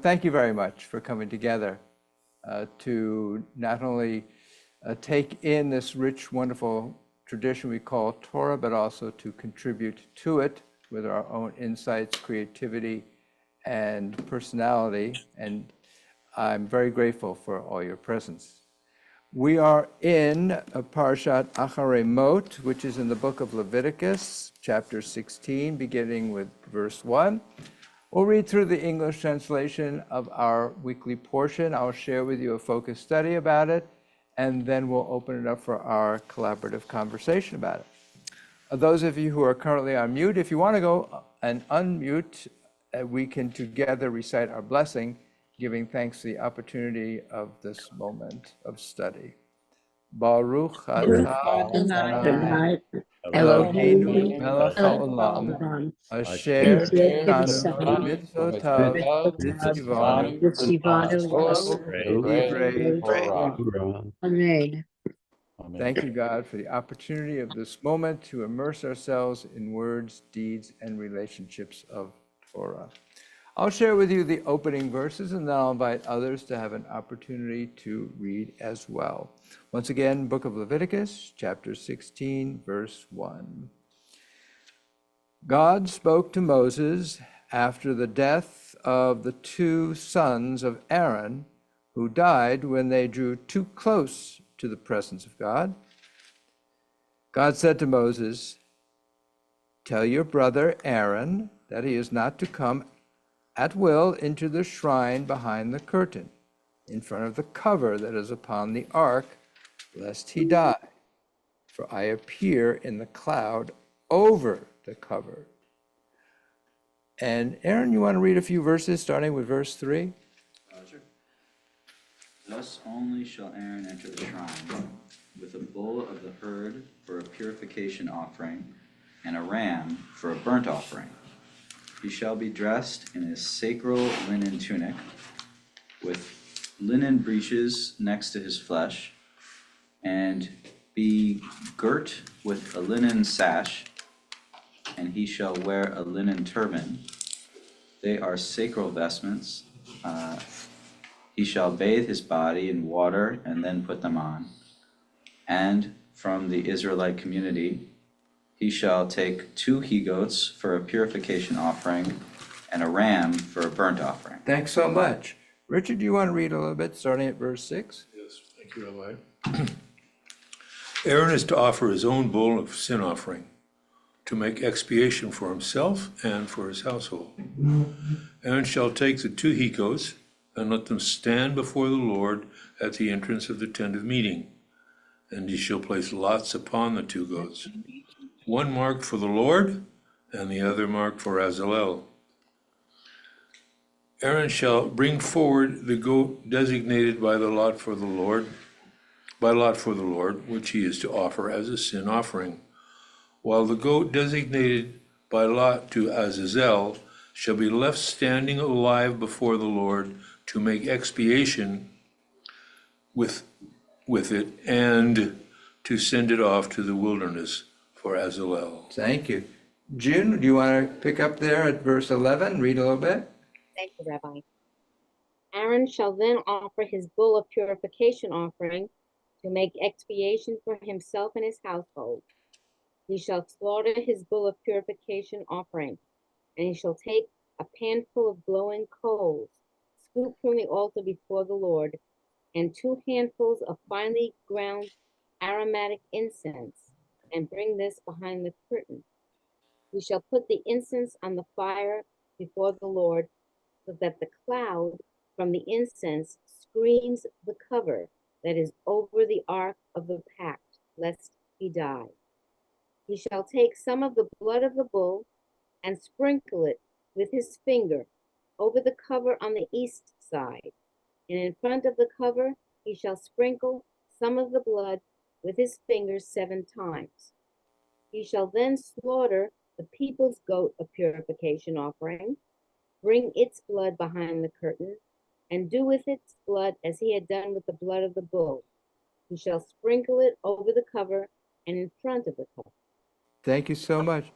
Thank you very much for coming together to not only take in this rich, wonderful tradition we call Torah, but also to contribute to it with our own insights, creativity, and personality. And I'm very grateful for all your presence. We are in Parshat Acharei Mot, which is in the book of Leviticus, chapter 16, beginning with verse 1. We'll read through the English translation of our weekly portion. I'll share with you a focused study about it, and then we'll open it up for our collaborative conversation about it. Those of you who are currently on mute, if you want to go and unmute, we can together recite our blessing, giving thanks to the opportunity of this moment of study. Baruch atah Eloheinu melech haolam asher tkanu mitzvotav v'tzivanu Torah. Amen. Thank you, God, for the opportunity of this moment to immerse ourselves in words, deeds, and relationships of Torah. I'll share with you the opening verses, and then I'll invite others to have an opportunity to read as well. Once again, Book of Leviticus, chapter 16, verse 1. God spoke to Moses after the death of the two sons of Aaron, who died when they drew too close to the presence of God. God said to Moses, "Tell your brother Aaron that he is not to come at will into the shrine behind the curtain, in front of the cover that is upon the ark, lest he die. For I appear in the cloud over the cover." And Aaron, you want to read a few verses, starting with verse 3? Roger. Thus only shall Aaron enter the shrine, with a bull of the herd for a purification offering, and a ram for a burnt offering. He shall be dressed in his sacral linen tunic, with linen breeches next to his flesh, and be girt with a linen sash, and he shall wear a linen turban. They are sacral vestments. He shall bathe his body in water and then put them on. And from the Israelite community, he shall take 2 he-goats for a purification offering and a ram for a burnt offering. Thanks so much. Richard, do you want to read a little bit, starting at verse 6? Yes, thank you, Rabbi. Aaron is to offer his own bull of sin offering to make expiation for himself and for his household. Aaron shall take the 2 he-goats and let them stand before the Lord at the entrance of the tent of meeting. And he shall place lots upon the 2 goats, one marked for the Lord and the other marked for Azalel. Aaron shall bring forward the goat designated by lot for the Lord, which he is to offer as a sin offering, while the goat designated by lot to Azazel shall be left standing alive before the Lord to make expiation with it and to send it off to the wilderness for Azalel. Thank you. June, do you want to pick up there at verse 11, read a little bit? Thank you, Rabbi. Aaron shall then offer his bull of purification offering to make expiation for himself and his household. He shall slaughter his bull of purification offering, and he shall take a pan full of glowing coals, scooped from the altar before the Lord, and 2 handfuls of finely ground aromatic incense, and bring this behind the curtain. He shall put the incense on the fire before the Lord, so that the cloud from the incense screens the cover that is over the ark of the pact, lest he die. He shall take some of the blood of the bull and sprinkle it with his finger over the cover on the east side, and in front of the cover he shall sprinkle some of the blood with his fingers 7 times. He shall then slaughter the people's goat of purification offering, bring its blood behind the curtain, and do with its blood as he had done with the blood of the bull. He shall sprinkle it over the cover and in front of the cover. Thank you so much.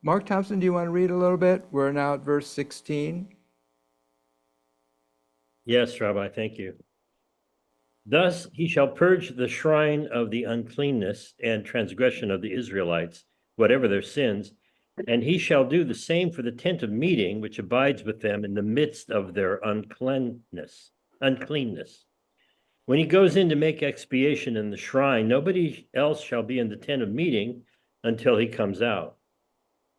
Mark Thompson, do you want to read a little bit? We're now at verse 16. Yes, Rabbi, thank you. Thus he shall purge the shrine of the uncleanness and transgression of the Israelites, whatever their sins, and he shall do the same for the tent of meeting, which abides with them in the midst of their uncleanness. When he goes in to make expiation in the shrine, nobody else shall be in the tent of meeting until he comes out.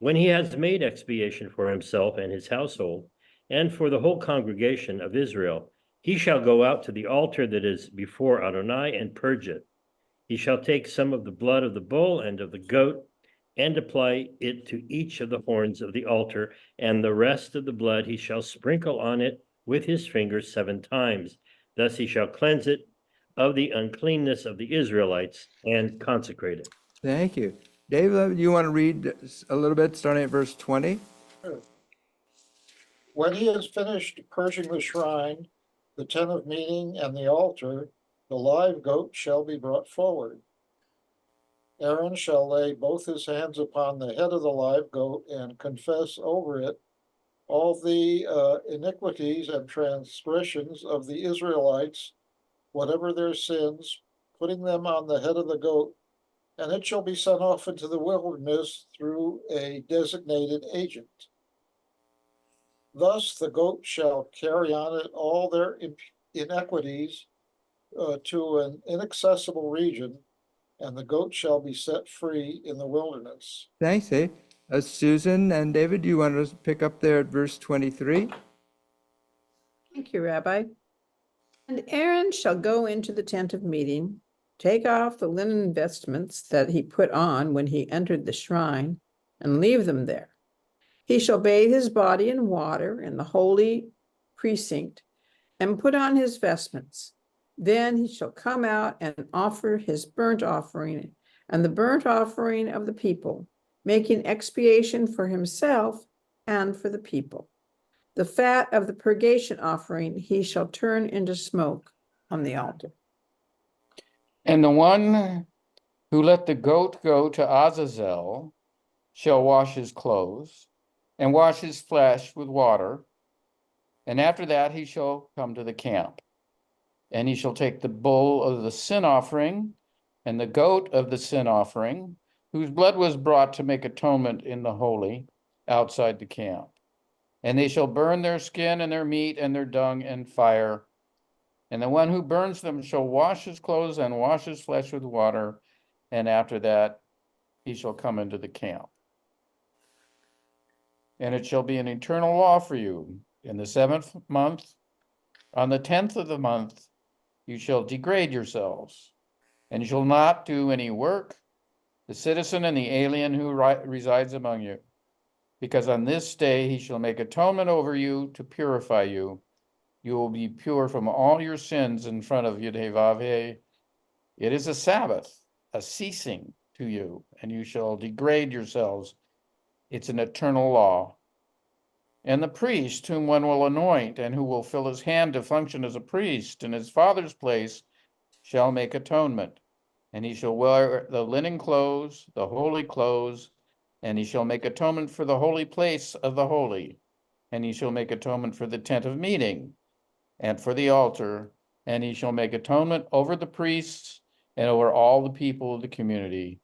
When he has made expiation for himself and his household, and for the whole congregation of Israel, he shall go out to the altar that is before Adonai and purge it. He shall take some of the blood of the bull and of the goat and apply it to each of the horns of the altar, and the rest of the blood he shall sprinkle on it with his fingers 7 times. Thus he shall cleanse it of the uncleanness of the Israelites and consecrate it. Thank you. David, you want to read a little bit, starting at verse 20? When he has finished purging the shrine, the tent of meeting, and the altar, the live goat shall be brought forward. Aaron shall lay both his hands upon the head of the live goat and confess over it all the iniquities and transgressions of the Israelites, whatever their sins, putting them on the head of the goat, and it shall be sent off into the wilderness through a designated agent. Thus the goat shall carry on it all their inequities to an inaccessible region, and the goat shall be set free in the wilderness. Thanks, Dave. Susan and David, do you want to pick up there at verse 23? Thank you, Rabbi. And Aaron shall go into the tent of meeting, take off the linen vestments that he put on when he entered the shrine, and leave them there. He shall bathe his body in water in the holy precinct, and put on his vestments. Then he shall come out and offer his burnt offering and the burnt offering of the people, making expiation for himself and for the people. The fat of the purgation offering he shall turn into smoke on the altar. And the one who let the goat go to Azazel shall wash his clothes and wash his flesh with water. And after that he shall come to the camp. And he shall take the bull of the sin offering and the goat of the sin offering, whose blood was brought to make atonement in the holy, outside the camp. And they shall burn their skin and their meat and their dung in fire. And the one who burns them shall wash his clothes and wash his flesh with water. And after that he shall come into the camp. And it shall be an eternal law for you. In the 7th month, on the 10th of the month, you shall degrade yourselves, and you shall not do any work, the citizen and the alien who resides among you, because on this day he shall make atonement over you to purify you. You will be pure from all your sins in front of Yud-Heh-Vav-Heh. It is a Sabbath, a ceasing to you, and you shall degrade yourselves. It's an eternal law. And the priest whom one will anoint and who will fill his hand to function as a priest in his father's place shall make atonement. And he shall wear the linen clothes, the holy clothes, and he shall make atonement for the holy place of the holy. And he shall make atonement for the tent of meeting and for the altar. And he shall make atonement over the priests and over all the people of the community.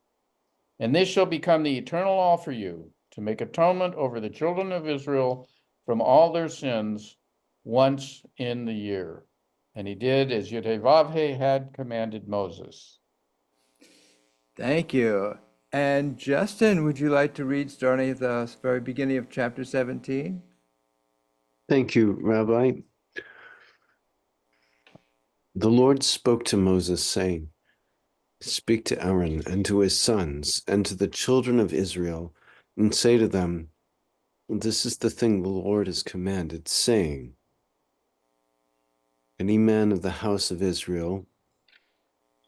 And this shall become the eternal law for you, to make atonement over the children of Israel from all their sins once in the year. And he did as Yud-Heh-Vav-Heh had commanded Moses. Thank you. And Justin, would you like to read starting at the very beginning of chapter 17? Thank you, Rabbi. The Lord spoke to Moses, saying, "Speak to Aaron and to his sons and to the children of Israel, and say to them, this is the thing the Lord has commanded, saying, any man of the house of Israel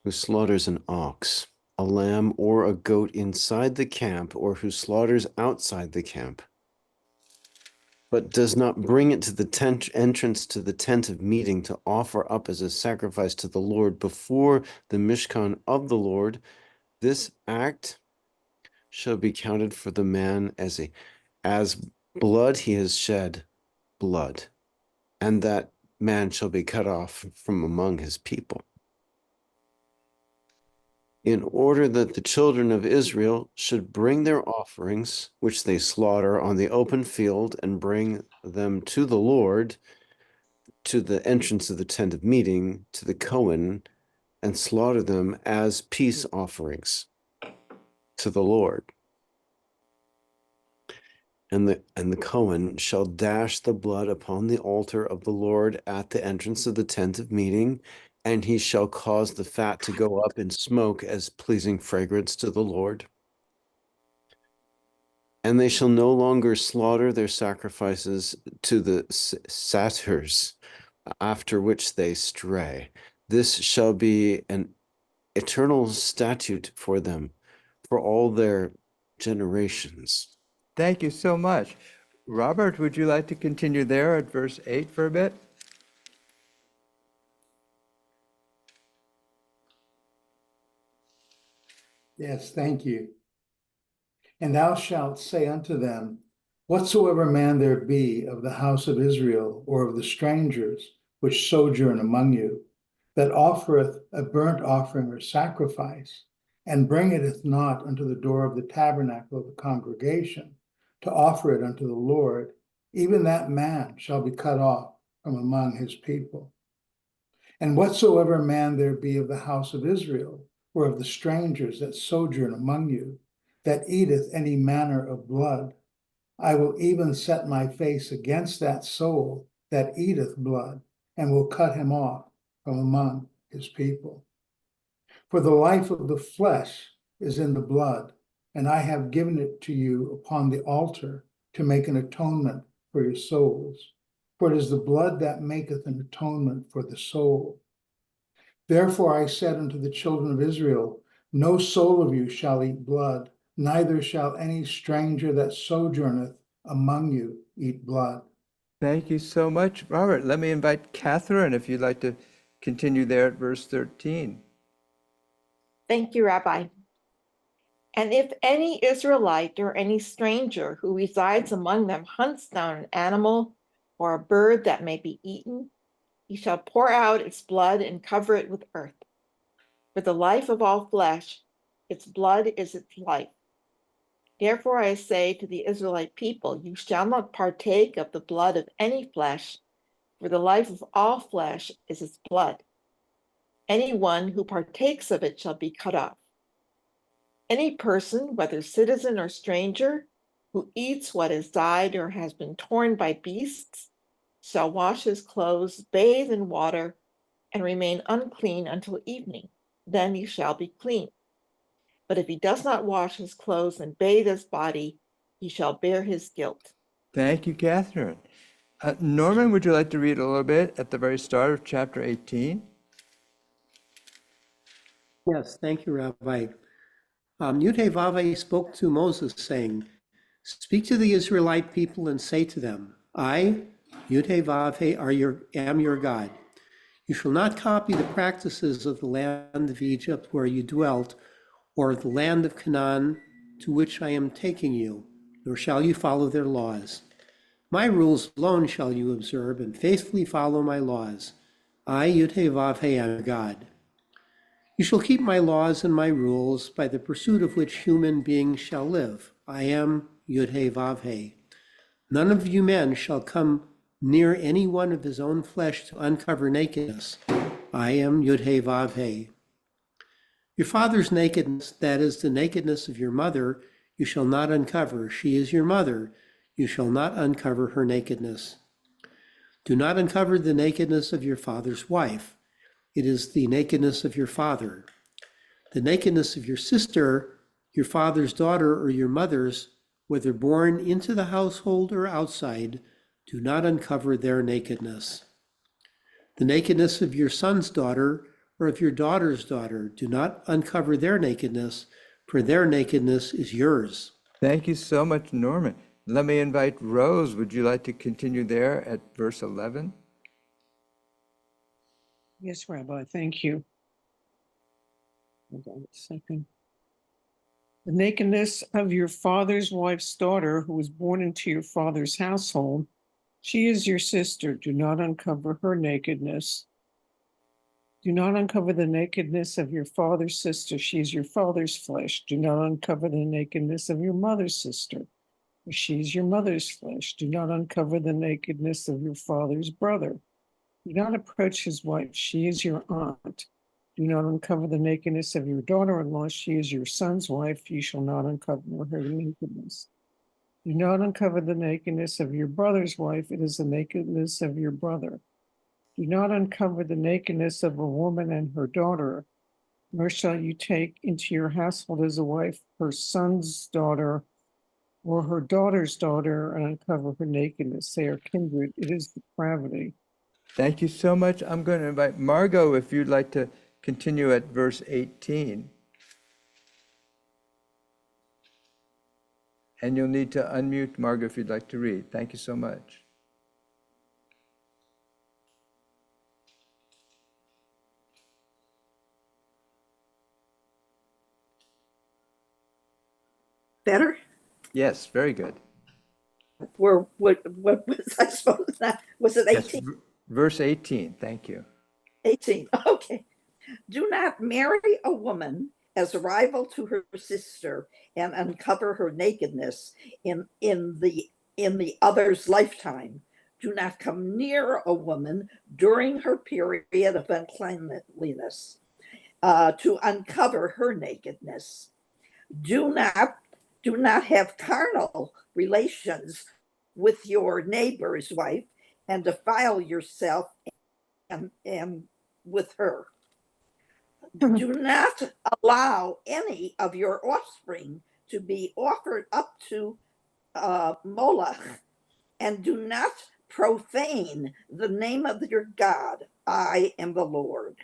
who slaughters an ox, a lamb, or a goat inside the camp, or who slaughters outside the camp, but does not bring it to the entrance to the tent of meeting to offer up as a sacrifice to the Lord before the Mishkan of the Lord, this act shall be counted for the man as blood he has shed blood, and that man shall be cut off from among his people, in order that the children of Israel should bring their offerings, which they slaughter on the open field, and bring them to the Lord, to the entrance of the tent of meeting, to the Cohen, and slaughter them as peace offerings to the Lord. And the Cohen shall dash the blood upon the altar of the Lord at the entrance of the tent of meeting, and he shall cause the fat to go up in smoke as pleasing fragrance to the Lord. And they shall no longer slaughter their sacrifices to the satyrs, after which they stray. This shall be an eternal statute for them, for all their generations. Thank you so much. Robert, would you like to continue there at verse 8 for a bit? Yes, thank you. And thou shalt say unto them, whatsoever man there be of the house of Israel, or of the strangers which sojourn among you, that offereth a burnt offering or sacrifice, and bringeth not unto the door of the tabernacle of the congregation, to offer it unto the Lord, even that man shall be cut off from among his people. And whatsoever man there be of the house of Israel, or of the strangers that sojourn among you, that eateth any manner of blood, I will even set my face against that soul that eateth blood, and will cut him off from among his people. For the life of the flesh is in the blood, and I have given it to you upon the altar to make an atonement for your souls. For it is the blood that maketh an atonement for the soul. Therefore I said unto the children of Israel, no soul of you shall eat blood, neither shall any stranger that sojourneth among you eat blood. Thank you so much, Robert. Let me invite Catherine, if you'd like to continue there at verse 13. Thank you, Rabbi. And if any Israelite or any stranger who resides among them hunts down an animal or a bird that may be eaten, he shall pour out its blood and cover it with earth. For the life of all flesh, its blood is its life. Therefore I say to the Israelite people, you shall not partake of the blood of any flesh, for the life of all flesh is its blood. Anyone who partakes of it shall be cut off. Any person, whether citizen or stranger, who eats what has died or has been torn by beasts, shall wash his clothes, bathe in water, and remain unclean until evening. Then he shall be clean. But if he does not wash his clothes and bathe his body, he shall bear his guilt. Thank you, Catherine. Norman, would you like to read a little bit at the very start of chapter 18? Yes, thank you, Rabbi. Yudhevavah spoke to Moses, saying, speak to the Israelite people and say to them, I, Yudhevavah, am your God. You shall not copy the practices of the land of Egypt where you dwelt, or the land of Canaan to which I am taking you, nor shall you follow their laws. My rules alone shall you observe, and faithfully follow my laws. I, Yudhevavah, am God. You shall keep my laws and my rules, by the pursuit of which human beings shall live. I am Yudhevavah. None of you men shall come near any one of his own flesh to uncover nakedness. I am Yudhevavah. Your father's nakedness, that is the nakedness of your mother, you shall not uncover. She is your mother. You shall not uncover her nakedness. Do not uncover the nakedness of your father's wife. It is the nakedness of your father. The nakedness of your sister, your father's daughter, or your mother's, whether born into the household or outside, do not uncover their nakedness. The nakedness of your son's daughter or of your daughter's daughter, do not uncover their nakedness, for their nakedness is yours. Thank you so much, Norman. Let me invite Rose. Would you like to continue there at verse 11? Yes, Rabbi, thank you. Hold on a second. The nakedness of your father's wife's daughter, who was born into your father's household, She is your sister. Do not uncover her nakedness. Do not uncover the nakedness of your father's sister. She is your father's flesh. Do not uncover the nakedness of your mother's sister. She is your mother's flesh. Do not uncover the nakedness of your father's brother. Do not approach his wife. She is your aunt. Do not uncover the nakedness of your daughter-in-law. She is your son's wife. You shall not uncover her nakedness. Do not uncover the nakedness of your brother's wife. It is the nakedness of your brother. Do not uncover the nakedness of a woman and her daughter, nor shall you take into your household as a wife her son's daughter or her daughter's daughter and uncover her nakedness. They are kindred. It is depravity. Thank you so much. I'm going to invite Margot if you'd like to continue at verse 18. And you'll need to unmute, Margot, if you'd like to read. Thank you so much. Better? Yes, very good. What was I supposed to, was it Yes, 18? verse 18. Thank you. 18, okay. Do not marry a woman as a rival to her sister and uncover her nakedness in the other's lifetime. Do not come near a woman during her period of uncleanliness to uncover her nakedness. Do not have carnal relations with your neighbor's wife and defile yourself and with her. Do not allow any of your offspring to be offered up to Moloch, and do not profane the name of your God. I am the Lord.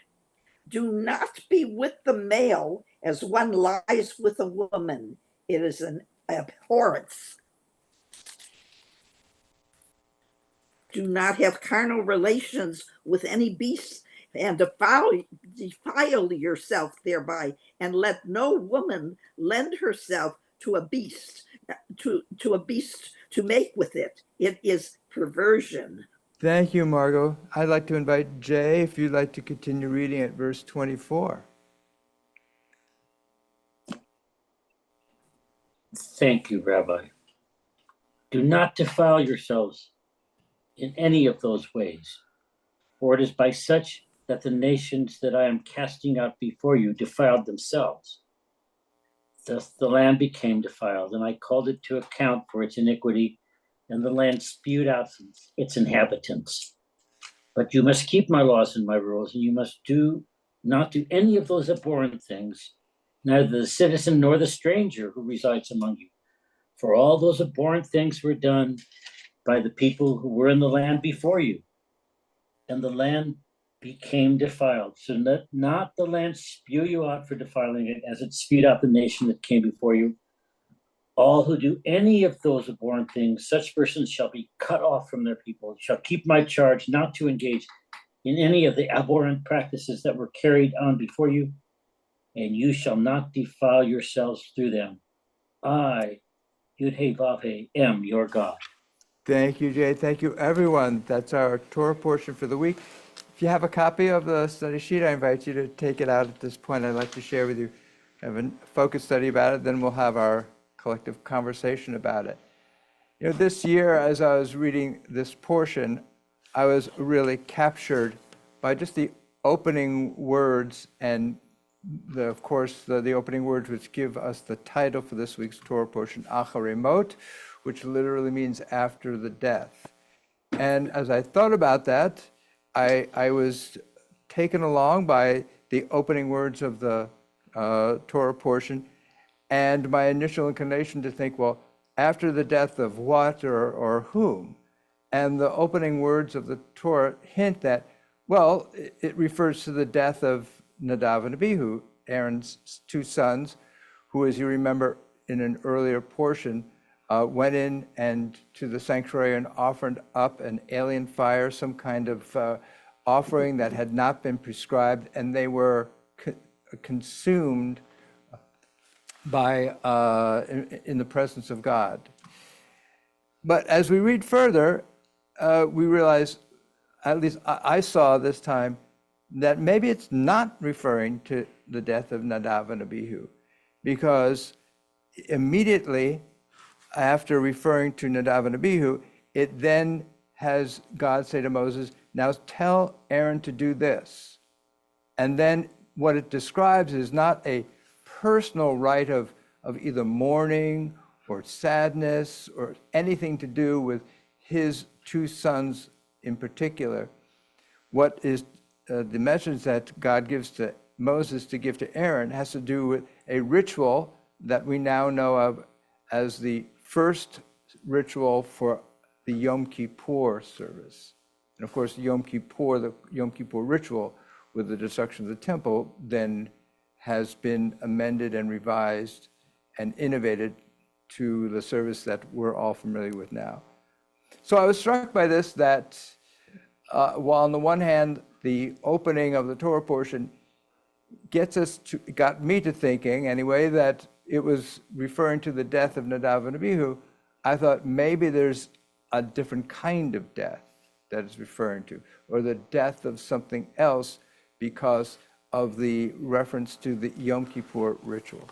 Do not be with the male as one lies with a woman. It is an abhorrence. Do not have carnal relations with any beast and defile yourself thereby, and let no woman lend herself to a beast to make with it. It is perversion. Thank you, Margot. I'd like to invite Jay if you'd like to continue reading at verse 24. Thank you, Rabbi. Do not defile yourselves in any of those ways, for it is by such that the nations that I am casting out before you defiled themselves. Thus the land became defiled, and I called it to account for its iniquity, and the land spewed out its inhabitants. But you must keep my laws and my rules, and you must not do any of those abhorrent things, neither the citizen nor the stranger who resides among you. For all those abhorrent things were done by the people who were in the land before you, and the land became defiled. So let not the land spew you out for defiling it, as it spewed out the nation that came before you. All who do any of those abhorrent things, such persons shall be cut off from their people, shall keep my charge not to engage in any of the abhorrent practices that were carried on before you, and you shall not defile yourselves through them. I, Yud-Heh-Vav-Heh, am your God. Thank you, Jay. Thank you, everyone. That's our Torah portion for the week. If you have a copy of the study sheet, I invite you to take it out at this point. I'd like to share with you. Have a focus study about it, then we'll have our collective conversation about it. You know, this year, as I was reading this portion, I was really captured by just the opening words and of course, the opening words which give us the title for this week's Torah portion, Acharei Mot, which literally means after the death. And as I thought about that, I was taken along by the opening words of the Torah portion and my initial inclination to think, well, after the death of what or whom? And the opening words of the Torah hint that, well, it refers to the death of Nadav and Abihu, Aaron's two sons, who, as you remember in an earlier portion, went in and to the sanctuary and offered up an alien fire, some kind of offering that had not been prescribed, and they were consumed by in the presence of God. But as we read further, we realized, at least I saw this time, that maybe it's not referring to the death of Nadav and Abihu, because immediately after referring to Nadav and Abihu, it then has God say to Moses, now tell Aaron to do this. And then what it describes is not a personal rite of either mourning or sadness or anything to do with his two sons in particular. What is the message that God gives to Moses to give to Aaron has to do with a ritual that we now know of as the first ritual for the Yom Kippur service. And of course, the Yom Kippur ritual with the destruction of the temple then has been amended and revised and innovated to the service that we're all familiar with now. So I was struck by this, that while on the one hand, the opening of the Torah portion got me to thinking anyway, that it was referring to the death of Nadav and Abihu, I thought maybe there's a different kind of death that it's referring to, or the death of something else because of the reference to the Yom Kippur ritual.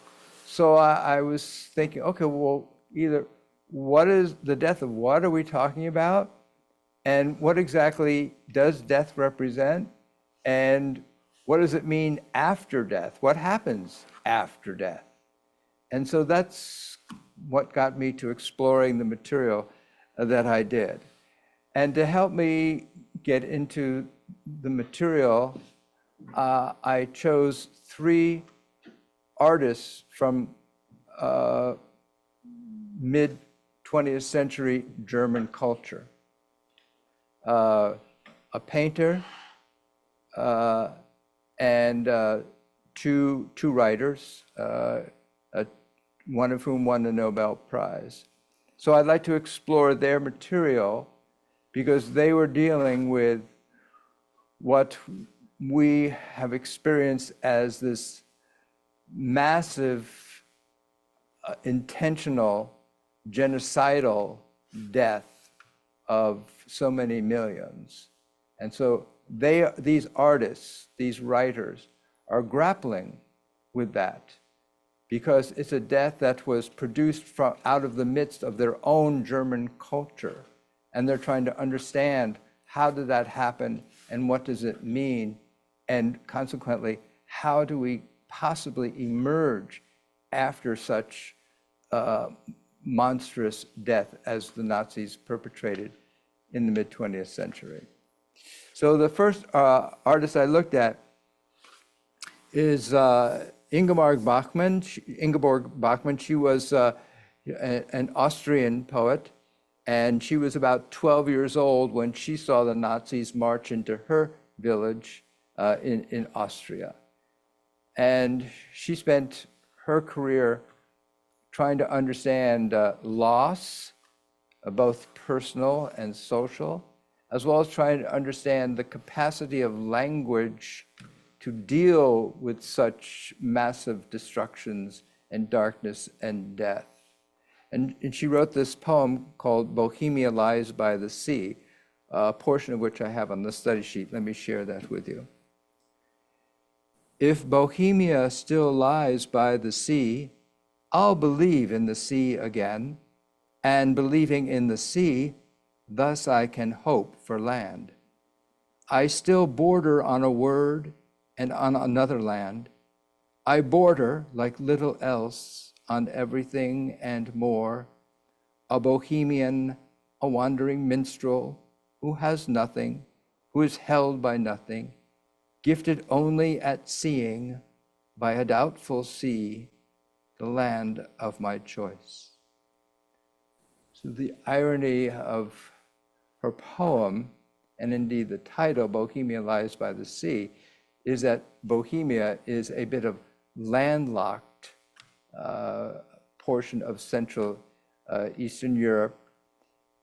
So I was thinking, okay, well, either what is the death of what are we talking about? And what exactly does death represent? And what does it mean after death? What happens after death? And so that's what got me to exploring the material that I did. And to help me get into the material, I chose 3 artists from mid-20th century German culture. A painter and two writers, one of whom won the Nobel Prize. So I'd like to explore their material because they were dealing with what we have experienced as this massive, intentional, genocidal death of so many millions. And so these artists, these writers, are grappling with that because it's a death that was produced out of the midst of their own German culture. And they're trying to understand, how did that happen and what does it mean? And consequently, how do we possibly emerge after such monstrous death as the Nazis perpetrated in the mid-20th century? So the first artist I looked at is Ingeborg Bachmann. She was an Austrian poet, and she was about 12 years old when she saw the Nazis march into her village in Austria. And she spent her career trying to understand loss, both personal and social, as well as trying to understand the capacity of language to deal with such massive destructions and darkness and death. And she wrote this poem called Bohemia Lies by the Sea, a portion of which I have on the study sheet. Let me share that with you. If Bohemia still lies by the sea, I'll believe in the sea again, and believing in the sea, thus I can hope for land. I still border on a word and on another land. I border, like little else, on everything and more, a Bohemian, a wandering minstrel, who has nothing, who is held by nothing, gifted only at seeing, by a doubtful sea, the land of my choice. So the irony of her poem, and indeed the title, Bohemia Lies by the Sea, is that Bohemia is a bit of landlocked portion of Central Eastern Europe.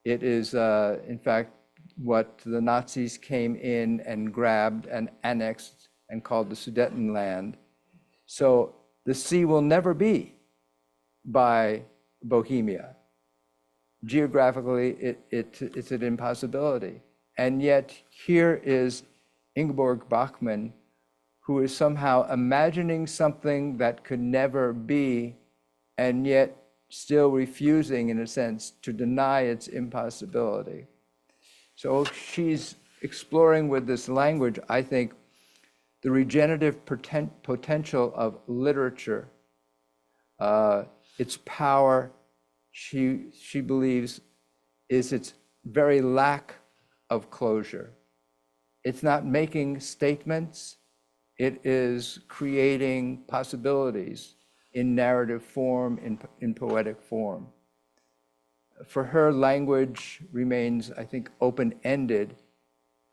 It is, in fact, what the Nazis came in and grabbed and annexed and called the Sudetenland. So the sea will never be by Bohemia. geographically, it's an impossibility. And yet here is Ingeborg Bachmann, who is somehow imagining something that could never be, and yet still refusing, in a sense, to deny its impossibility. So she's exploring with this language, I think, the regenerative potential of literature, its power, she believes, is its very lack of closure. It's not making statements, it is creating possibilities in narrative form, in poetic form. For her, language remains, I think, open-ended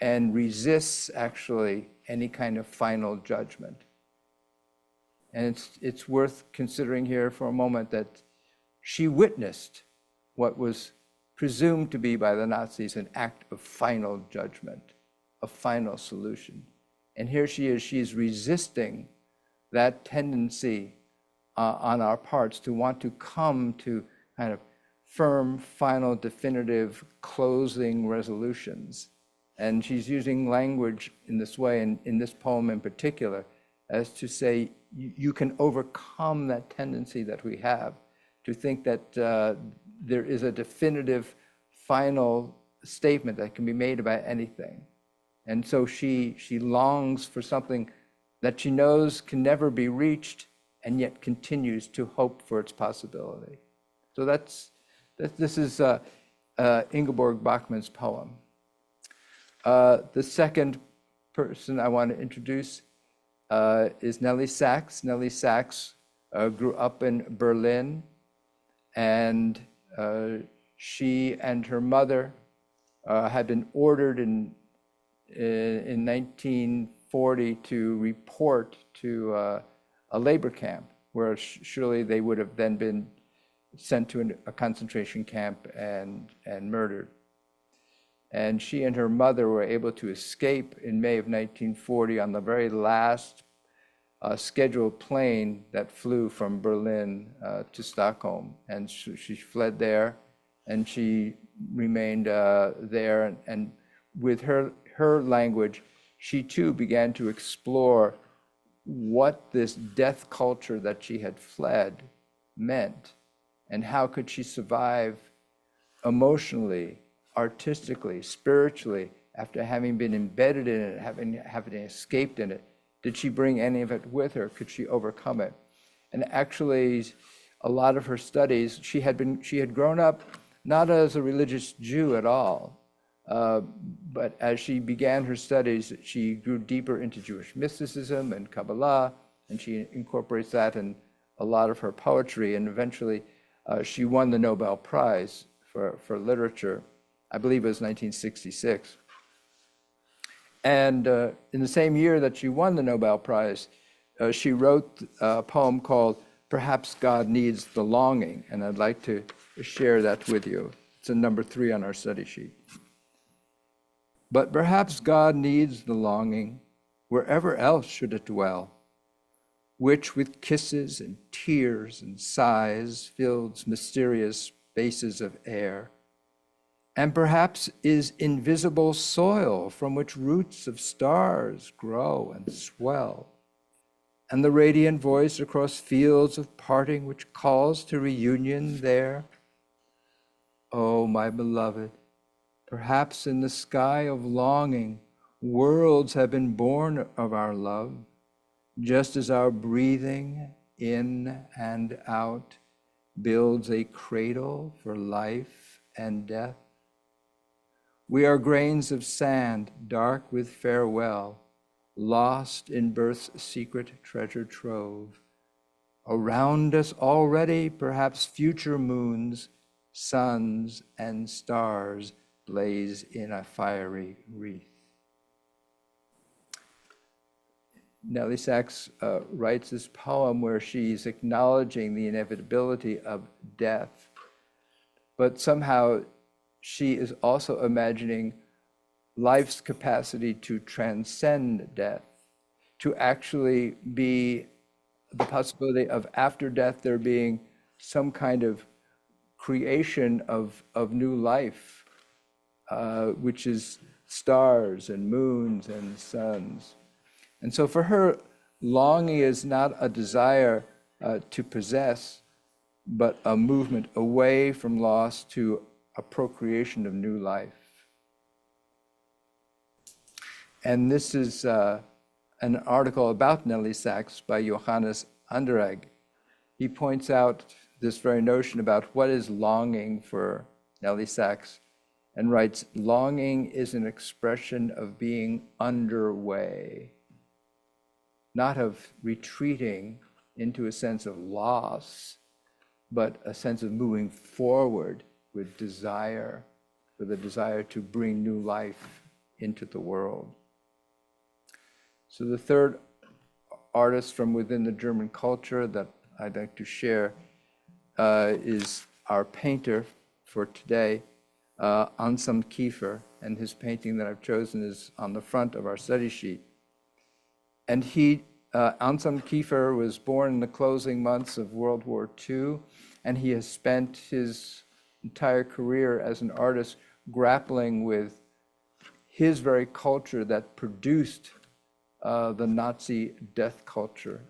and resists actually any kind of final judgment. And it's worth considering here for a moment that she witnessed what was presumed to be by the Nazis an act of final judgment, a final solution. And here she's resisting that tendency on our parts to want to come to kind of firm, final, definitive, closing resolutions. And she's using language in this way, and in this poem in particular, as to say, you can overcome that tendency that we have to think that there is a definitive, final statement that can be made about anything. And so she longs for something that she knows can never be reached, and yet continues to hope for its possibility. So this is Ingeborg Bachmann's poem. The second person I want to introduce is Nelly Sachs. Nelly Sachs grew up in Berlin, and she and her mother had been ordered in 1940 to report to a labor camp, where surely they would have then been sent to a concentration camp and murdered. And she and her mother were able to escape in May of 1940 on the very last scheduled plane that flew from Berlin to Stockholm. And she fled there, and she remained there. And with her language, she too began to explore what this death culture that she had fled meant, and how could she survive emotionally, artistically, spiritually, after having been embedded in it, having escaped in it. Did she bring any of it with her? Could she overcome it? And actually, a lot of her studies, she had grown up not as a religious Jew at all, but as she began her studies, she grew deeper into Jewish mysticism and Kabbalah, and she incorporates that in a lot of her poetry. And eventually, she won the Nobel Prize for literature. I believe it was 1966. And in the same year that she won the Nobel Prize, she wrote a poem called "Perhaps God Needs the Longing," and I'd like to share that with you. It's in number 3 on our study sheet. But perhaps God needs the longing, wherever else should it dwell, which with kisses and tears and sighs fills mysterious spaces of air, and perhaps is invisible soil from which roots of stars grow and swell, and the radiant voice across fields of parting which calls to reunion there. Oh, my beloved, perhaps in the sky of longing, worlds have been born of our love, just as our breathing in and out builds a cradle for life and death. We are grains of sand, dark with farewell, lost in birth's secret treasure trove. Around us already, perhaps future moons, suns, and stars blaze in a fiery wreath. Nelly Sachs writes this poem where she's acknowledging the inevitability of death, but somehow she is also imagining life's capacity to transcend death, to actually be the possibility of after death there being some kind of creation of new life, which is stars and moons and suns. And so for her, longing is not a desire to possess, but a movement away from loss to a procreation of new life. And this is an article about Nelly Sachs by Johannes Anderegg. He points out this very notion about what is longing for Nelly Sachs and writes, longing is an expression of being underway, not of retreating into a sense of loss, but a sense of moving forward with desire, with a desire to bring new life into the world. So the third artist from within the German culture that I'd like to share is our painter for today, Anselm Kiefer, and his painting that I've chosen is on the front of our study sheet. And Anselm Kiefer was born in the closing months of World War II, and he has spent his entire career as an artist grappling with his very culture that produced the Nazi death culture,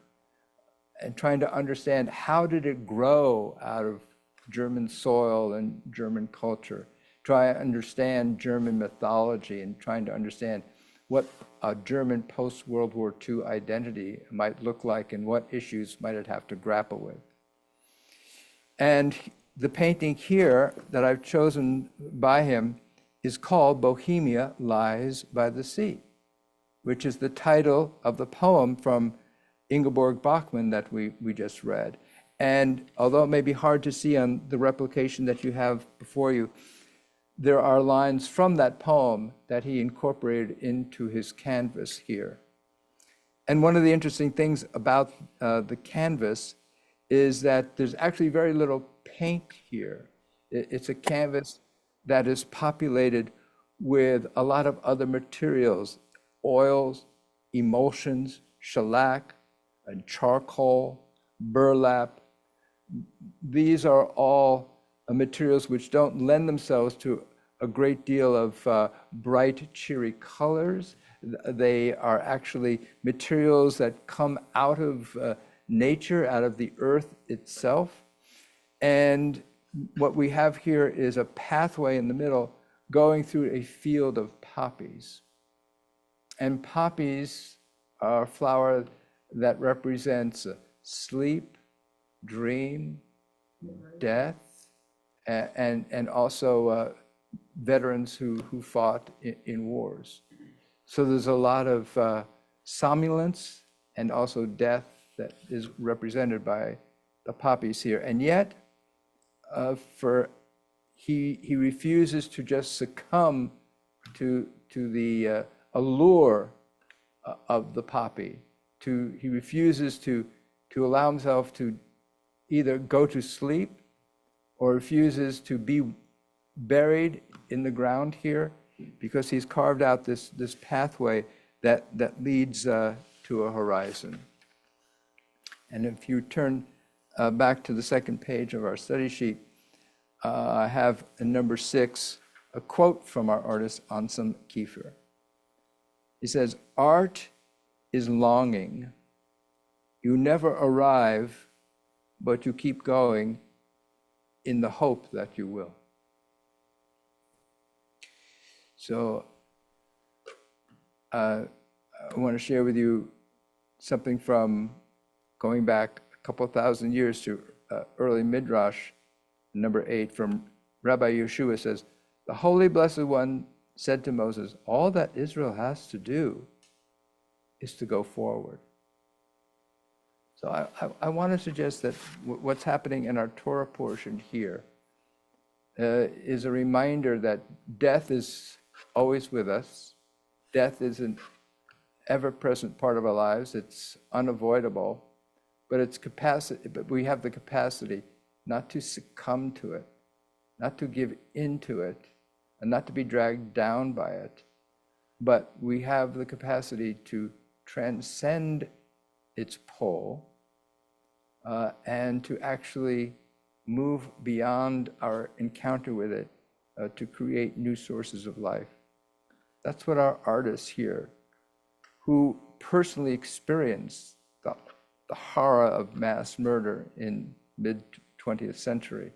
and trying to understand how did it grow out of German soil and German culture, try to understand German mythology, and trying to understand what a German post-World War II identity might look like and what issues might it have to grapple with. And the painting here that I've chosen by him is called Bohemia Lies by the Sea, which is the title of the poem from Ingeborg Bachmann that we just read. And although it may be hard to see on the replication that you have before you, there are lines from that poem that he incorporated into his canvas here. And one of the interesting things about the canvas is that there's actually very little paint here. It's a canvas that is populated with a lot of other materials, oils, emulsions, shellac, and charcoal, burlap. These are all materials which don't lend themselves to a great deal of bright, cheery colors. They are actually materials that come out of nature, out of the earth itself. And what we have here is a pathway in the middle going through a field of poppies. And poppies are a flower that represents sleep, dream, death, and also veterans who fought in wars. So there's a lot of somnolence and also death that is represented by the poppies here. And yet, he refuses to just succumb to the allure of the poppy. He refuses to allow himself to either go to sleep or refuses to be buried in the ground here, because he's carved out this pathway that leads to a horizon. And if you turn back to the second page of our study sheet, I have in number 6 a quote from our artist Anselm Kiefer. He says, "Art is longing. You never arrive, but you keep going in the hope that you will." So I want to share with you something from going back a couple thousand years to early Midrash, number 8, from Rabbi Yeshua says, "The Holy Blessed One said to Moses, all that Israel has to do is to go forward." So I want to suggest that what's happening in our Torah portion here is a reminder that death is always with us. Death is an ever-present part of our lives. It's unavoidable, but we have the capacity not to succumb to it, not to give in to it, and not to be dragged down by it. But we have the capacity to transcend its pull and to actually move beyond our encounter with it to create new sources of life. That's what our artists here, who personally experienced the horror of mass murder in mid-20th century,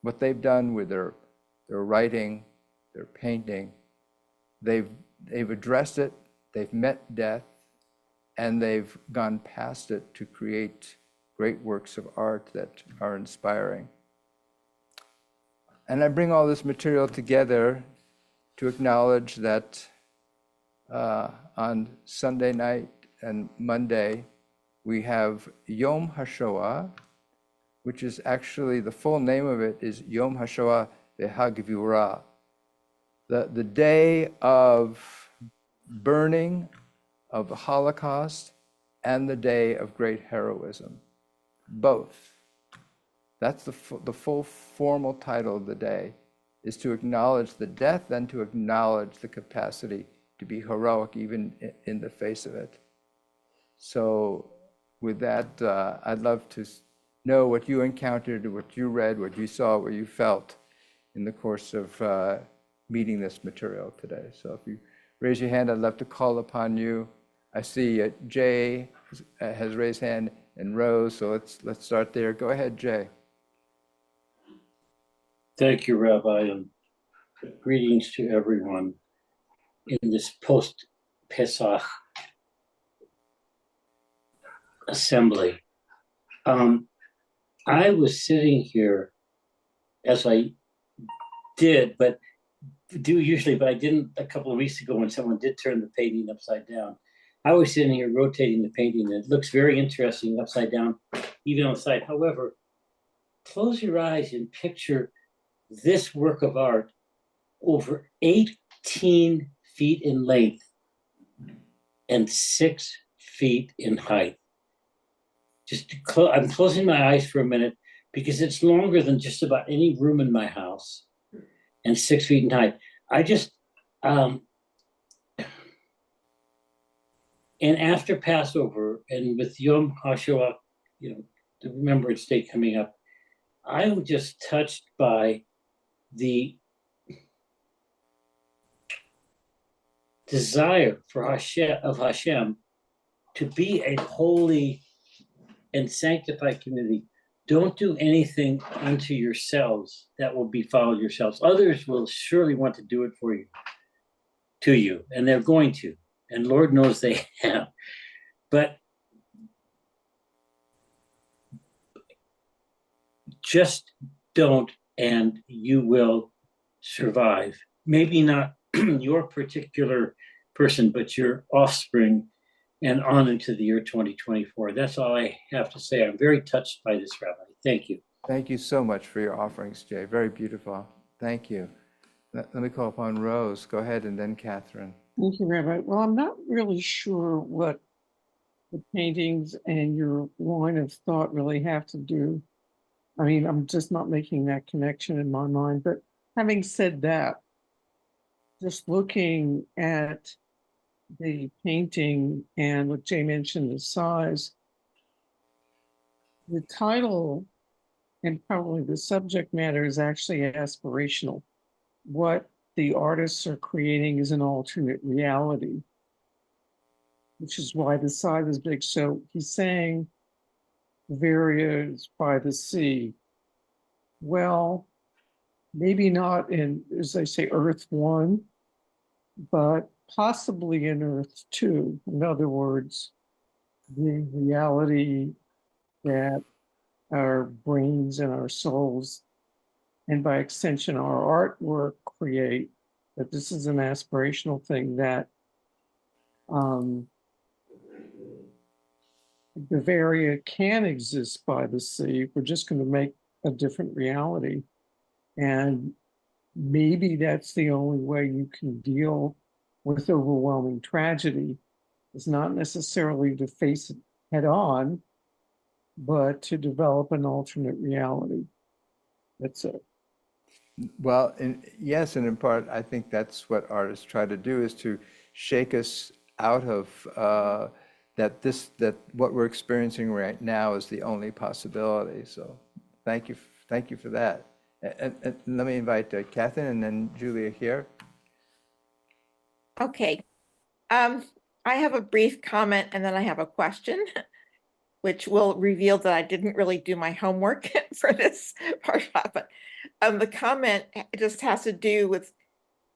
what they've done with their writing, their painting, they've addressed it, they've met death, and they've gone past it to create great works of art that are inspiring. And I bring all this material together to acknowledge that on Sunday night and Monday, we have Yom HaShoah, which is actually, the full name of it is Yom HaShoah VeHaGvura, the day of burning, of the Holocaust, and the day of great heroism, both. That's the full formal title of the day, is to acknowledge the death and to acknowledge the capacity to be heroic even in the face of it. So with that, I'd love to know what you encountered, what you read, what you saw, what you felt in the course of meeting this material today. So if you raise your hand, I'd love to call upon you. I see Jay has raised hand and Rose, so let's start there. Go ahead, Jay. Thank you, Rabbi, and greetings to everyone in this post-Pesach assembly. I was sitting here, as I did, but I didn't a couple of weeks ago when someone did turn the painting upside down. I was sitting here rotating the painting, and it looks very interesting upside down, even on the side. However, close your eyes and picture this work of art over 18 feet in length and 6 feet in height. I'm closing my eyes for a minute because it's longer than just about any room in my house and 6 feet in height. And after Passover and with Yom HaShoah, the Remembrance Day coming up, I was just touched by the desire for Hashem to be a holy and sanctified community. Don't do anything unto yourselves that will befile yourselves. Others will surely want to do it for you, to you, and they're going to, and Lord knows they have. But just don't, and you will survive. Maybe not your particular person, but your offspring, and on into the year 2024. That's all I have to say. I'm very touched by this, Rabbi. Thank you. Thank you so much for your offerings, Jay. Very beautiful. Thank you. Let me call upon Rose. Go ahead, and then Catherine. Thank you, Rabbi. Well, I'm not really sure what the paintings and your line of thought really have to do. I mean, I'm just not making that connection in my mind. But having said that, just looking at the painting and what Jay mentioned, the size, the title and probably the subject matter is actually aspirational. What the artists are creating is an alternate reality, which is why the size is big. So he's saying areas by the sea. Well, maybe not in, as they say, Earth 1, but possibly in Earth 2. In other words, the reality that our brains and our souls, and by extension our artwork, create, that this is an aspirational thing, that Bavaria can exist by the sea. We're just going to make a different reality. And maybe that's the only way you can deal with overwhelming tragedy, is not necessarily to face it head on, but to develop an alternate reality. That's it. Well, yes, and in part, I think that's what artists try to do, is to shake us out of that what we're experiencing right now is the only possibility. So thank you Thank you for that. And let me invite Catherine and then Julia here. Okay. I have a brief comment and then I have a question, which will reveal that I didn't really do my homework for this parsha. But the comment just has to do with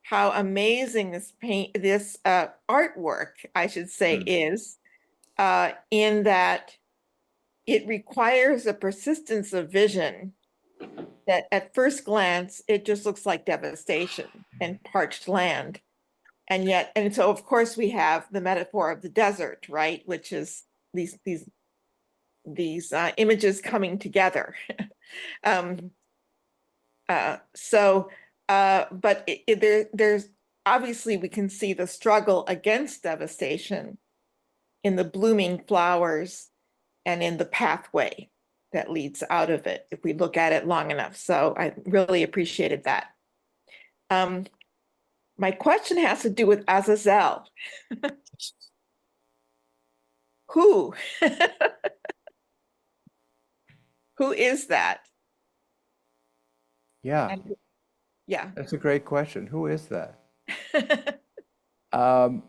how amazing this artwork, I should say, is, in that it requires a persistence of vision that at first glance, it just looks like devastation and parched land. And so of course we have the metaphor of the desert, right? Which is these images coming together. But there's obviously we can see the struggle against devastation in the blooming flowers and in the pathway that leads out of it, if we look at it long enough. So I really appreciated that. My question has to do with Azazel. Who? Who is that? Yeah, Yeah. that's a great question. Who is that? I'm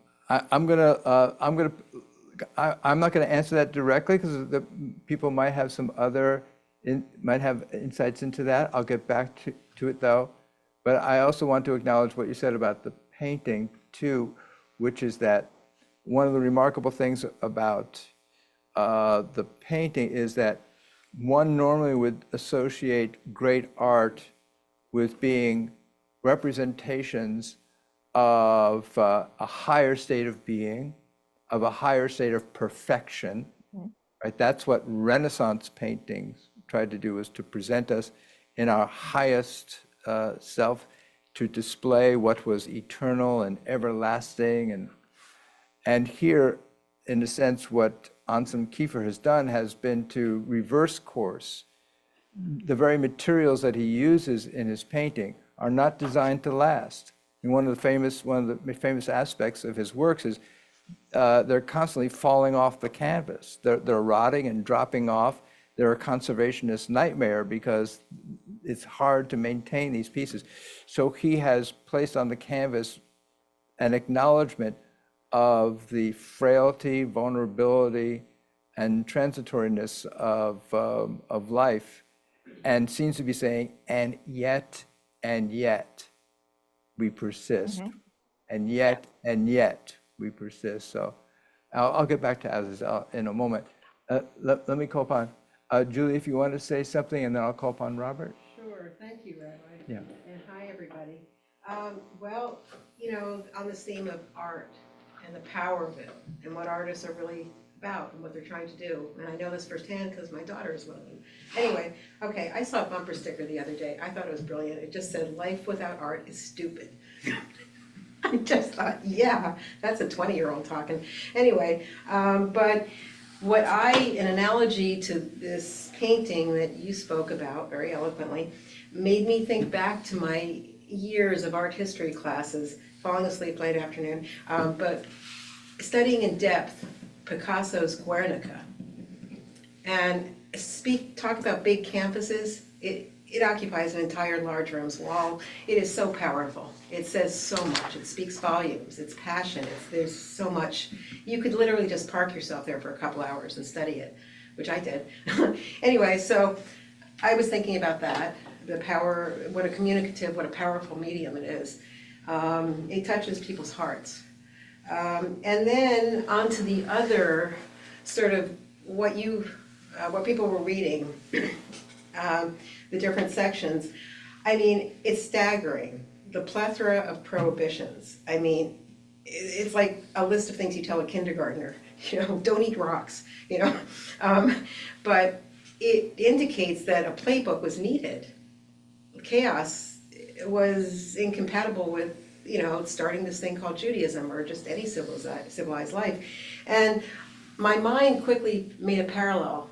not gonna answer that directly because the people might have some other, might have insights into that. I'll get back to it though. But I also want to acknowledge what you said about the painting too, which is that one of the remarkable things about the painting is that one normally would associate great art with being representations of a higher state of being, of a higher state of perfection, right? That's what Renaissance paintings tried to do, is to present us in our highest self, to display what was eternal and everlasting. And here, in a sense, what Anselm Kiefer has done has been to reverse course. The very materials that he uses in his painting are not designed to last. And one of the famous aspects of his works is they're constantly falling off the canvas. They're rotting and dropping off. They're a conservationist nightmare because it's hard to maintain these pieces. So he has placed on the canvas an acknowledgement of the frailty, vulnerability, and transitoriness of life, and seems to be saying, and yet, we persist. And yet, we persist. So I'll get back to Azazel in a moment. Let me call upon Julie, if you want to say something, and then I'll call upon Robert. Sure, thank you, Rabbi. Yeah. And hi, everybody. Well, you know, on this theme of art and the power of it, and what artists are really about and what they're trying to do, and I know this firsthand because my daughter is one of them. Anyway, okay, I saw a bumper sticker the other day. I thought it was brilliant. It just said, "Life without art is stupid." I just thought, yeah, that's a 20-year-old talking. Anyway, but an analogy to this painting that you spoke about very eloquently made me think back to my years of art history classes, falling asleep late afternoon, but studying in depth Picasso's Guernica. And talk about big canvases, it occupies an entire large room's wall. It is so powerful. It says so much. It speaks volumes. It's passion. There's so much. You could literally just park yourself there for a couple hours and study it, which I did. Anyway, so I was thinking about that, the power, what a powerful medium it is. It touches people's hearts. And then onto the other sort of what people were reading, the different sections. I mean, it's staggering, the plethora of prohibitions. I mean, it's like a list of things you tell a kindergartner, you know, don't eat rocks, you know. But it indicates that a playbook was needed. Chaos was incompatible with, you know, starting this thing called Judaism or just any civilized life. And my mind quickly made a parallel,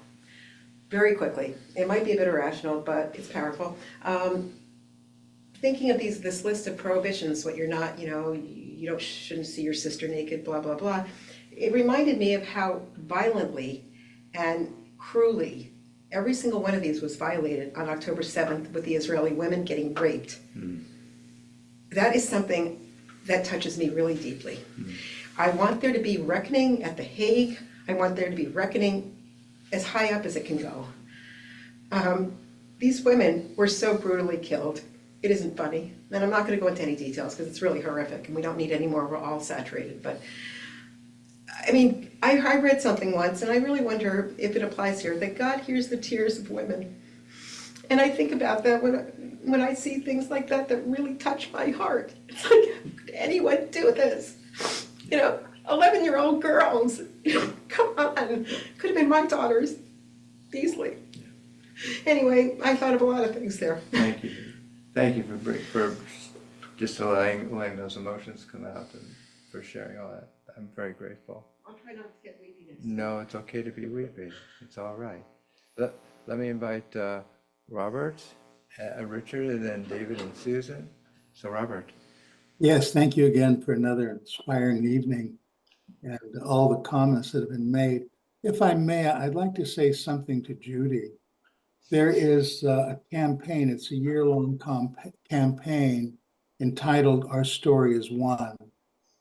very quickly. It might be a bit irrational, but it's powerful. Thinking of this list of prohibitions, what you're not, you know, you shouldn't see your sister naked, blah, blah, blah. It reminded me of how violently and cruelly every single one of these was violated on October 7th with the Israeli women getting raped. That is something that touches me really deeply. I want there to be reckoning at The Hague. I want there to be reckoning as high up as it can go. These women were so brutally killed. It isn't funny. And I'm not going to go into any details because it's really horrific and we don't need any more. We're all saturated. But I mean, I read something once and I really wonder if it applies here, that God hears the tears of women. And I think about that when I see things like that that really touch my heart. It's like, how could anyone do this? 11-year-old girls, come on. Could have been my daughters, easily. Anyway, I thought of a lot of things there. Thank you. Thank you for just letting those emotions come out and for sharing all that. I'm very grateful. I'll try not to get weepy next No, it's okay to be weepy. It's all right. Let me invite Robert, Richard, and then David and Susan. So Robert. Yes, thank you again for another inspiring evening and all the comments that have been made. If I may, I'd like to say something to Judy. There is a campaign, it's a year-long campaign entitled Our Story is One.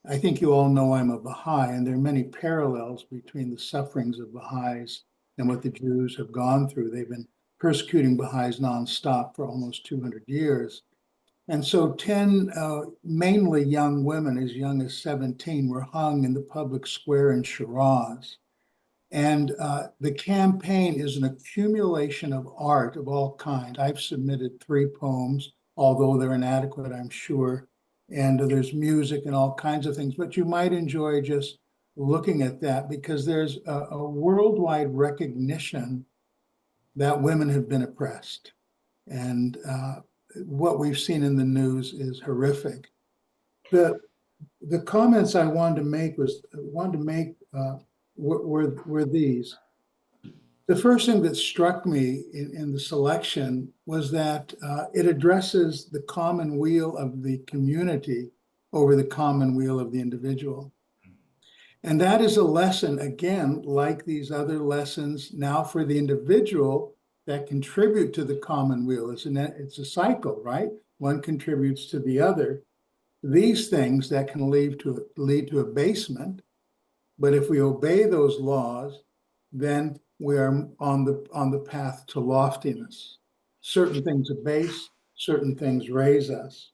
I think you all know I'm a Baha'i, and there are many parallels between the sufferings of Baha'is and what the Jews have gone through. They've been persecuting Baha'is nonstop for almost 200 years. And so 10 mainly young women as young as 17 were hung in the public square in Shiraz. And the campaign is an accumulation of art of all kinds. I've submitted 3 poems, although they're inadequate, I'm sure. And there's music and all kinds of things, but you might enjoy just looking at that because there's a worldwide recognition that women have been oppressed. And what we've seen in the news is horrific. The comments I wanted to make were these. The first thing that struck me in the selection was that it addresses the common weal of the community over the common weal of the individual. And that is a lesson, again, like these other lessons now for the individual that contribute to the common weal. It's a cycle, right? One contributes to the other. These things that can lead to abasement, but if we obey those laws, then we are on the path to loftiness. Certain things abase, certain things raise us.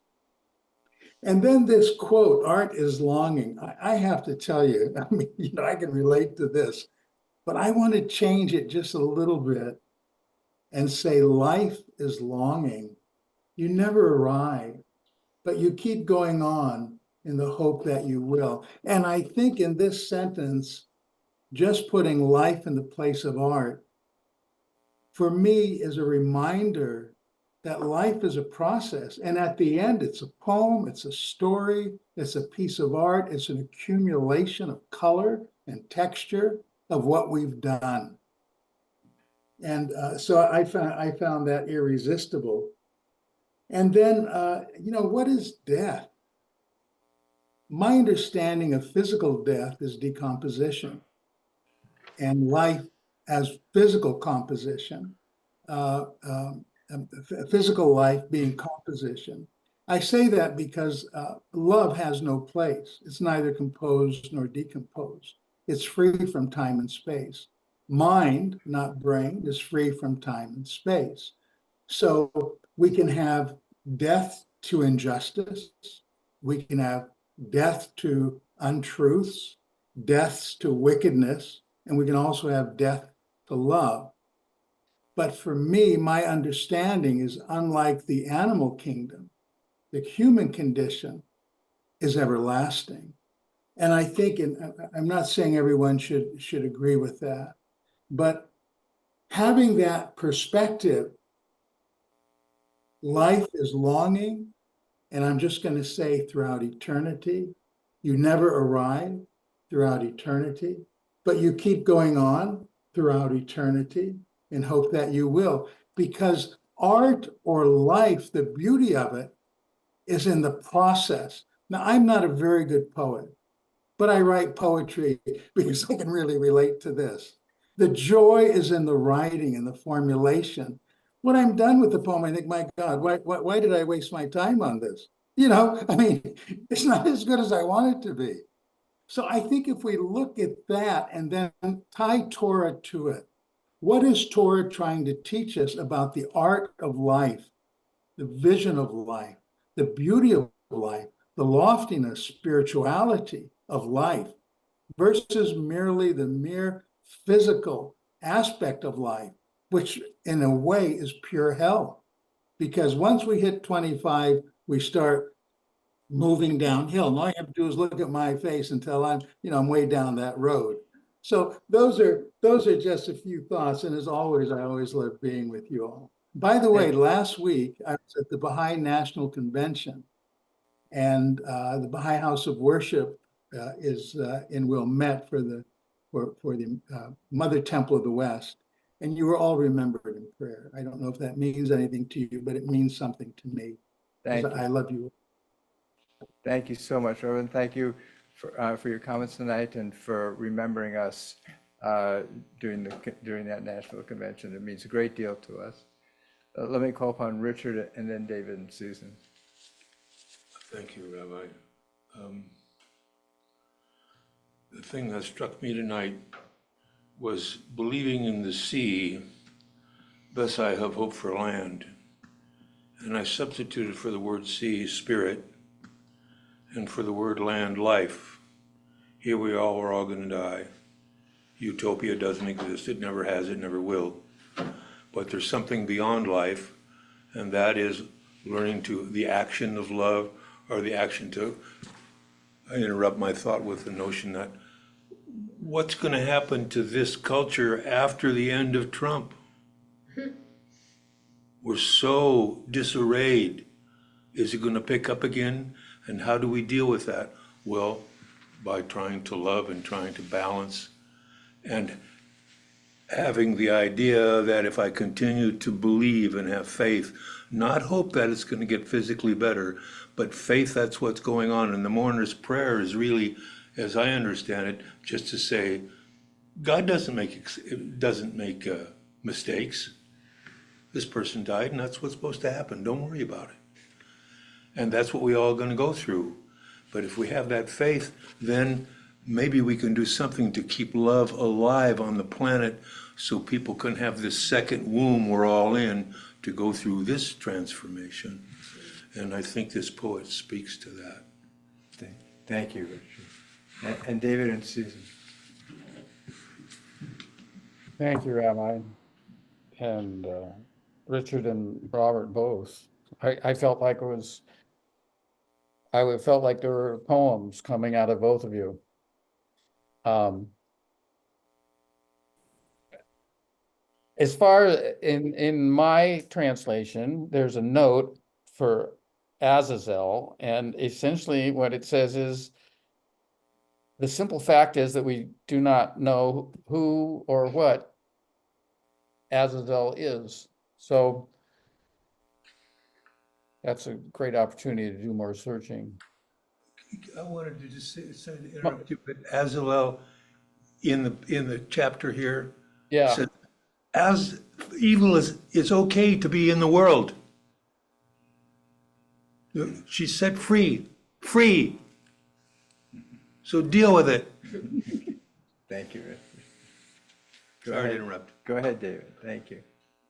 And then this quote, art is longing. I have to tell you, I mean, I can relate to this, but I want to change it just a little bit and say life is longing. You never arrive, but you keep going on in the hope that you will. And I think in this sentence, just putting life in the place of art, for me, is a reminder that life is a process. And at the end, it's a poem, it's a story, it's a piece of art, it's an accumulation of color and texture of what we've done. And so I found that irresistible. And then, what is death? My understanding of physical death is decomposition, and life as physical composition, physical life being composition. I say that because love has no place. It's neither composed nor decomposed. It's free from time and space. Mind, not brain, is free from time and space. So we can have death to injustice. We can have death to untruths, deaths to wickedness, and we can also have death to love. But for me, my understanding is unlike the animal kingdom, the human condition is everlasting. And I think, I'm not saying everyone should agree with that, but having that perspective, life is longing, and I'm just going to say throughout eternity, you never arrive throughout eternity, but you keep going on throughout eternity and hope that you will, because art or life, the beauty of it is in the process. Now, I'm not a very good poet, but I write poetry because I can really relate to this. The joy is in the writing and the formulation. When I'm done with the poem, I think, my God, why did I waste my time on this? You know, I mean, it's not as good as I want it to be. So I think if we look at that and then tie Torah to it, what is Torah trying to teach us about the art of life, the vision of life, the beauty of life, the loftiness, spirituality of life, versus merely the mere physical aspect of life, which in a way is pure hell. Because once we hit 25, we start moving downhill. And all you have to do is look at my face until I'm way down that road. So those are just a few thoughts. And as always, I always love being with you all. By the way, last week I was at the Baha'i National Convention, and the Baha'i House of Worship is in Wilmette for the Mother Temple of the West. And you were all remembered in prayer. I don't know if that means anything to you, but it means something to me. Thank you. I love you. Thank you so much, Reverend. Thank you for your comments tonight and for remembering us during that national convention. It means a great deal to us. Let me call upon Richard and then David and Susan. Thank you, Rabbi. The thing that struck me tonight was believing in the sea, thus I have hope for land. And I substituted for the word sea, spirit, and for the word land, life. Here we're all going to die. Utopia doesn't exist. It never has, it never will. But there's something beyond life, and that is learning to the action of love, or the action to, I interrupt my thought with the notion that what's going to happen to this culture after the end of Trump? We're so disarrayed. Is it going to pick up again? And how do we deal with that? Well, by trying to love and trying to balance, and having the idea that if I continue to believe and have faith, not hope that it's going to get physically better, but faith that's what's going on. And the mourner's prayer is really, as I understand it, just to say, God doesn't make mistakes. This person died, and that's what's supposed to happen. Don't worry about it. And that's what we all going to go through. But if we have that faith, then maybe we can do something to keep love alive on the planet so people can have this second womb we're all in to go through this transformation. And I think this poet speaks to that. Thank you, Richard. And David and Susan. Thank you, Rabbi. And Richard and Robert both. I felt like I felt like there were poems coming out of both of you. As far in my translation, there's a note for Azazel, and essentially what it says is, the simple fact is that we do not know who or what Azazel is. So that's a great opportunity to do more searching. I wanted to just say to interrupt you, but Azazel in the chapter here, yeah, says, as evil as it's okay to be in the world. She's set free. So deal with it. Thank you, Richard. Sorry to interrupt. Go ahead, David. Thank you.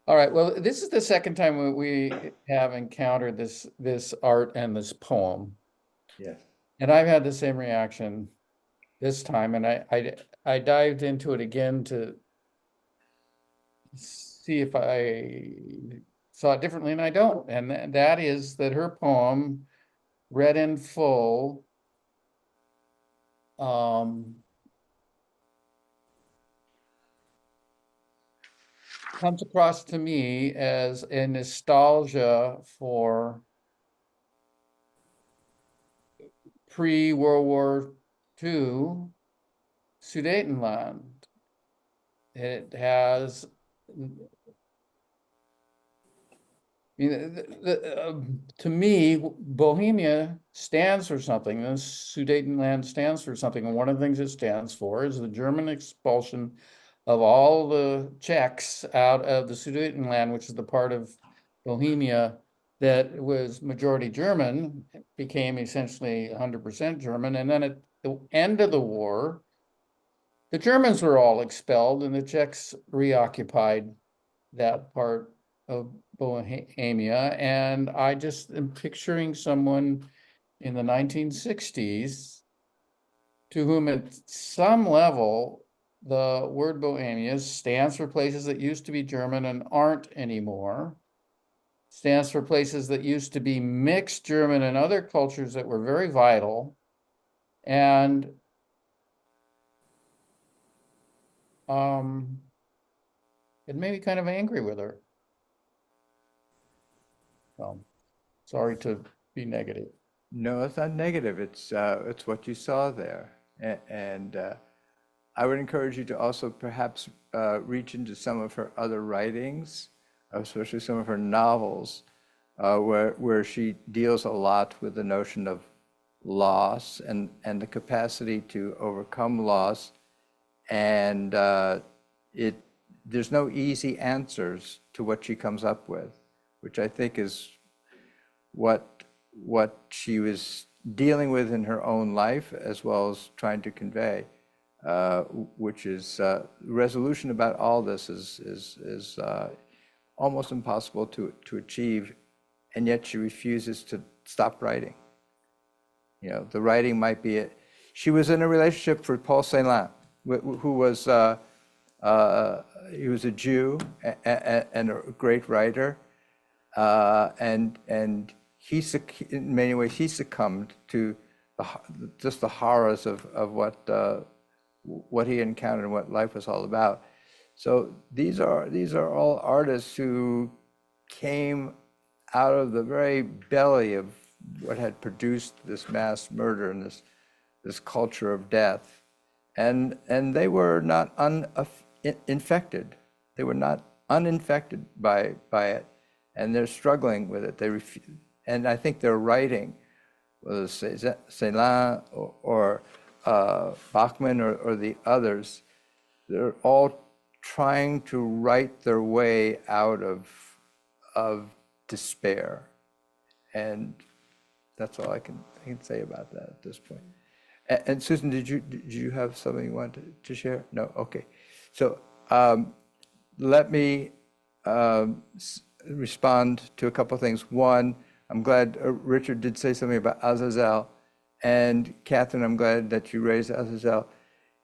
All right, well, this is the second time we have encountered this art and this poem. Yes. And I've had the same reaction this time, and I dived into it again to see if I saw it differently, and I don't. And that is that her poem, read in full, comes across to me as a nostalgia for pre-World War II Sudetenland. It has, to me, Bohemia stands for something. The Sudetenland stands for something. And one of the things it stands for is the German expulsion of all the Czechs out of the Sudetenland, which is the part of Bohemia that was majority German, became essentially 100% German. And then at the end of the war, the Germans were all expelled and the Czechs reoccupied that part of Bohemia. And I just am picturing someone in the 1960s to whom at some level, the word Bohemia stands for places that used to be German and aren't anymore, stands for places that used to be mixed German and other cultures that were very vital. And it made me kind of angry with her. Sorry to be negative. No, it's not negative. It's what you saw there. And I would encourage you to also perhaps reach into some of her other writings, especially some of her novels, where she deals a lot with the notion of loss and the capacity to overcome loss. And there's no easy answers to what she comes up with, which I think is what she was dealing with in her own life, as well as trying to convey, which is resolution about all this is almost impossible to achieve, and yet she refuses to stop writing. You know, the writing might be it. She was in a relationship with Paul Celan, who was he was a Jew and a great writer, and he, in many ways, he succumbed to just the horrors of what he encountered and what life was all about. So these are all artists who came out of the very belly of what had produced this mass murder and this culture of death, and they were not infected. They were not uninfected by it, and they're struggling with it. And I think their writing, whether it's Celan or Bachman or the others, they're all trying to write their way out of despair. And that's all I can say about that at this point. And Susan, did you have something you wanted to share? No? Okay. So let me respond to a couple of things. One, I'm glad Richard did say something about Azazel. And Catherine, I'm glad that you raised Azazel.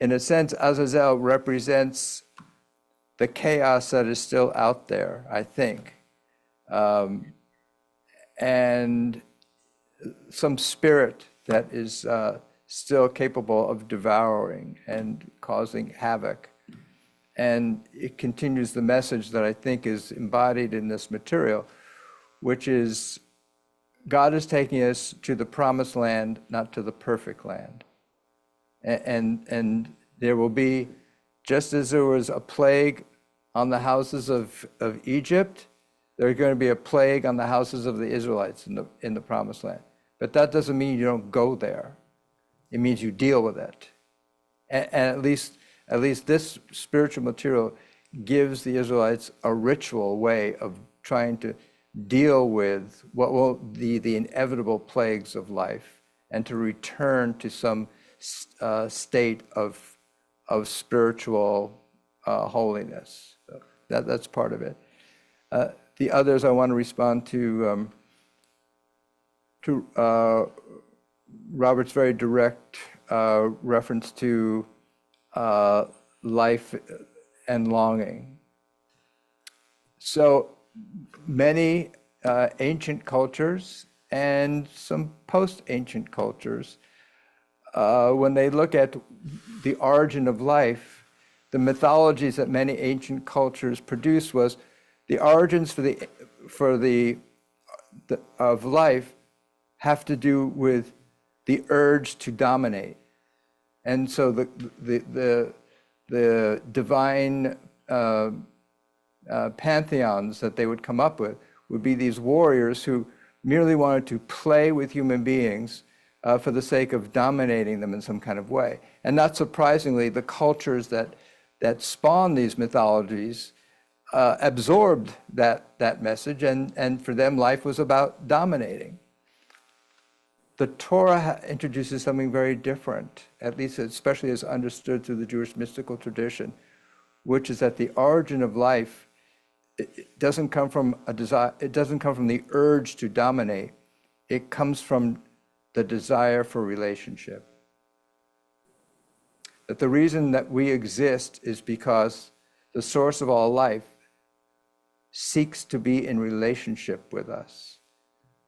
In a sense, Azazel represents the chaos that is still out there, I think. And some spirit that is still capable of devouring and causing havoc. And it continues the message that I think is embodied in this material, which is God is taking us to the promised land, not to the perfect land. And there will be, just as there was a plague on the houses of Egypt, there's going to be a plague on the houses of the Israelites in the promised land. But that doesn't mean you don't go there. It means you deal with it. And at least this spiritual material gives the Israelites a ritual way of trying to deal with what will be the inevitable plagues of life and to return to some state of spiritual holiness. So that's part of it. The others I want to respond to Robert's very direct reference to life and longing. So many ancient cultures and some post-ancient cultures, when they look at the origin of life, the mythologies that many ancient cultures produced was the origins of life have to do with the urge to dominate. And so the divine pantheons that they would come up with would be these warriors who merely wanted to play with human beings for the sake of dominating them in some kind of way. And not surprisingly, the cultures that that spawned these mythologies absorbed that message, and for them, life was about dominating. The Torah introduces something very different, at least especially as understood through the Jewish mystical tradition, which is that the origin of life, it doesn't come from a desire, it doesn't come from the urge to dominate. It comes from the desire for relationship. That the reason that we exist is because the source of all life seeks to be in relationship with us.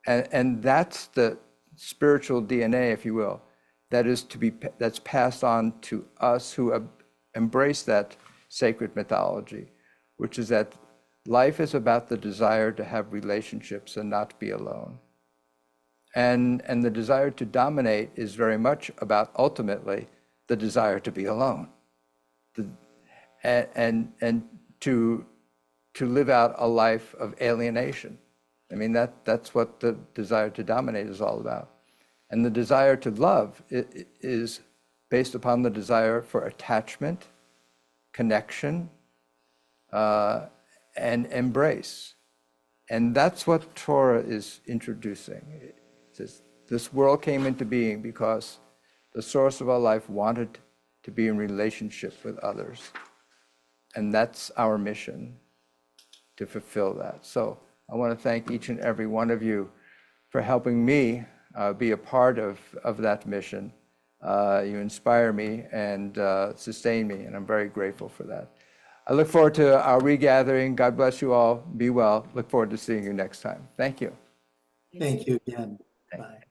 And that's the spiritual DNA, if you will, that's passed on to us who have embraced that sacred mythology, which is that life is about the desire to have relationships and not be alone. And the desire to dominate is very much about, ultimately, the desire to be alone. And to live out a life of alienation. I mean, that's what the desire to dominate is all about. And the desire to love is based upon the desire for attachment, connection, and embrace. And that's what Torah is introducing. It says, this world came into being because the source of our life wanted to be in relationship with others. And that's our mission, to fulfill that. So I want to thank each and every one of you for helping me be a part of that mission. You inspire me and sustain me, and I'm very grateful for that. I look forward to our regathering. God bless you all. Be well. Look forward to seeing you next time. Thank you. Thank you again. Bye.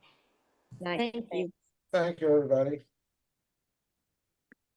Thank you. Thank you, everybody.